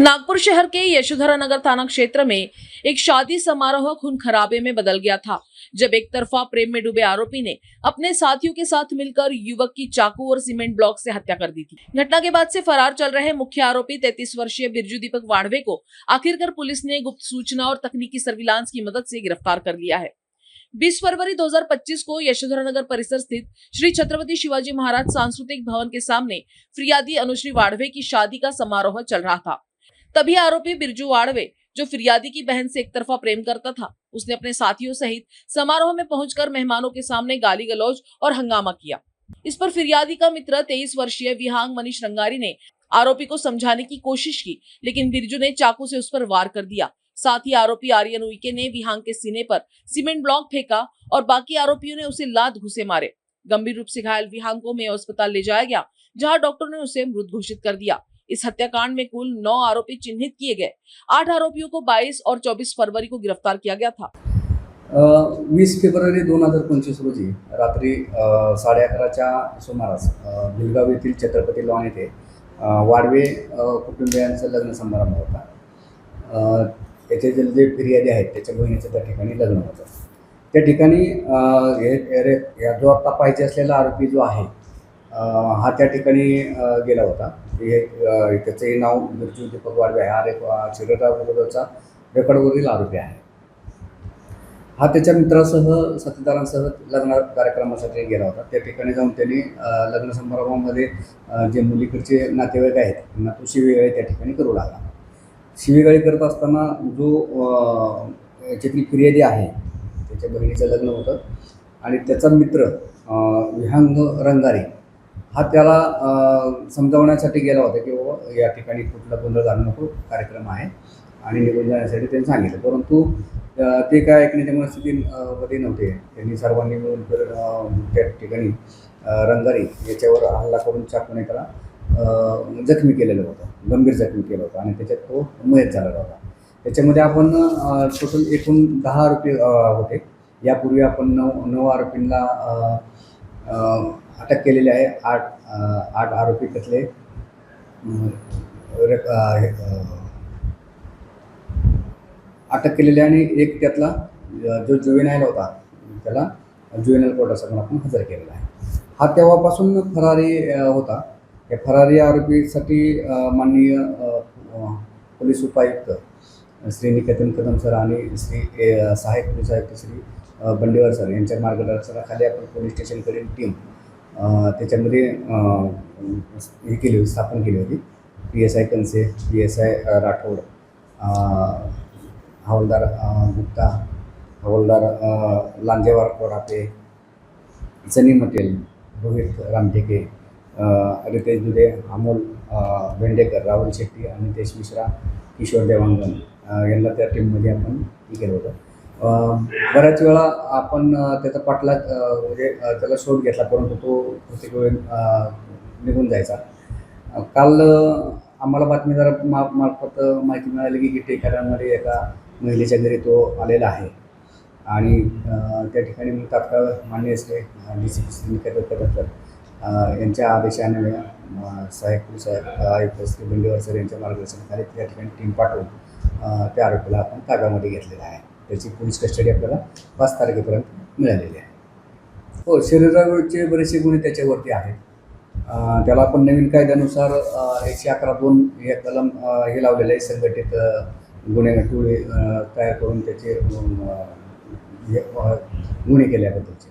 नागपुर शहर के यशोधरा नगर थाना क्षेत्र में एक शादी समारोह खून खराबे में बदल गया था, जब एक तरफा प्रेम में डूबे आरोपी ने अपने साथियों के साथ मिलकर युवक की चाकू और सीमेंट ब्लॉक से हत्या कर दी थी। घटना के बाद से फरार चल रहे मुख्य आरोपी 33 वर्षीय बिरजू दीपक वाढ़वे को आखिरकार पुलिस ने गुप्त सूचना और तकनीकी सर्विलांस की मदद से गिरफ्तार कर लिया है। 20 फरवरी 2025 को यशोधरा नगर परिसर स्थित श्री छत्रपति शिवाजी महाराज सांस्कृतिक भवन के सामने फिरियादी अनुश्री वाढ़वे की शादी का समारोह चल रहा था। तभी आरोपी बिरजू वाढ़वे, जो फिरियादी की बहन से एक तरफा प्रेम करता था, उसने अपने साथियों सहित समारोह में पहुंचकर मेहमानों के सामने गाली गलौज और हंगामा किया। इस पर फिरियादी का मित्र 23 वर्षीय विहांग मनीष रंगारी ने आरोपी को समझाने की कोशिश की, लेकिन बिरजू ने चाकू से उस पर वार कर दिया। साथ ही आरोपी आर्यन उइके ने विहांग के सीने पर सीमेंट ब्लॉक फेंका और बाकी आरोपियों ने उसे लात घुसे मारे। गंभीर रूप से घायल विहांग को मेयो अस्पताल ले जाया गया, जहां डॉक्टर ने उसे मृत घोषित कर दिया। इस हत्याकांड में कुल 9 आरोपी चिन्हित किए गए। 8 आरोपियों को 22 और 24 फरवरी को गिरफ्तार किया गया था। 20 फेब्रुवारी 2025 रोजी रात्री 11:30च्या सुमारास भिलगाव येथील छत्रपती लॉन येथे वाढवे कुटुंबियांचा लग्न समारंभ होता। त्याचे जे फिर्यादी आहेत त्याच्या बहिणीचं त्या ठिकाणी लग्न होतं। त्या ठिकाणी जो आता पाहिजे असलेला आरोपी जो आहे हा त्या ठिकाणी गेला होता। त्याचे नाव बिरजू दीपक वाढ़वे आहे। हा शिरोडा विरोधाचा रेकॉर्डवरील आरोपी आहे। हा त्याच्या मित्रासह साथीदारांसह लग्न कार्यक्रमासाठी गेला होता। त्या ठिकाणी जाऊन त्यांनी लग्न समारंभामध्ये जे मुलीकडचे नातेवाईक आहेत त्यांना तो शिवीगाळी त्या ठिकाणी करू लागला। शिवीगाळी करत असताना जो याच्यातील फिर्यादी आहे त्याच्या बहिणीचं लग्न होतं आणि त्याचा मित्र विहांग रंगारी हा त्याला समजावण्यासाठी गेला होता की बाबा या ठिकाणी कुठला गोंधळ घालू नको, कार्यक्रम आहे आणि निघून जाण्यासाठी त्यांनी सांगितलं। परंतु ते काय ऐकण्याच्या मनस्थितीमध्ये नव्हते। त्यांनी सर्वांनी मिळून त्या ठिकाणी रंगारी याच्यावर हल्ला करून चाकूने त्याला जखमी केलेलं होतं, गंभीर जखमी केलं होतं आणि त्याच्यात तो मयत झालेला होता। त्याच्यामध्ये आपण टोटल एकूण 10 आरोपी होते। यापूर्वी आपण 9 आरोपींना अटक केलेली आहे। 8 आरोपी त्यातले अटक केलेली आणि एक त्यातला जो जुवेनाईल होता त्याला जुवेनाईल कोर्टासमोर आपण हजर केलेला आहे। हा तेव्हापासून फरारी होता। या फरारी आरोपीसाठी माननीय पोलीस उपायुक्त श्री निकेतन कदम सर आणि श्री सहाय्यक पोलीस आयुक्त श्री बंडेवार सर यांच्या मार्गदर्शनाखाली आपण पोलीस स्टेशनकडील टीम त्याच्यामध्ये हे केली होती, स्थापन केली होती। PSI कंसे, PSI राठोड, हवालदार गुप्ता, हवालदार लांजेवार कोडापे, सनी मटेल, रोहित रामटेके, रितेश दुधे, अमोल भेंडेकर, राहुल शेट्टी, अनितेश मिश्रा, किशोर देवांगन यांना त्या टीममध्ये आपण हे केलं होतं। बऱ्याच वेळा आपण त्याचा पाठलाग म्हणजे त्याला शोध घेतला, परंतु तो प्रत्येक वेळी निघून जायचा। काल आम्हाला बातमीदार मार्फत माहिती मिळाली की टेकाऱ्यांमध्ये एका महिलेच्या घरी तो आलेला आहे आणि त्या ठिकाणी मग तात्काळ माननीय श्री DCP श्री निकेतन कदम सर यांच्या आदेशाने सहाय्यक पोलीस आयुक्त श्री बंडेवार सर यांच्या मार्गदर्शनाखाली त्या ठिकाणी टीम पाठवून त्या आरोपीला आपण ताब्यामध्ये घेतलेला आहे। त्याची पोलीस कस्टडी आपल्याला 5 तारखेपर्यंत मिळालेली आहे। हो, शरीरावरचे बरेचसे गुन्हे त्याच्यावरती आहेत। त्याला आपण नवीन कायद्यानुसार 111(2) हे कलम हे लावलेलं आहे, संघटित गुन्हे टोळी तयार करून त्याचे गुन्हे केल्याबद्दलचे।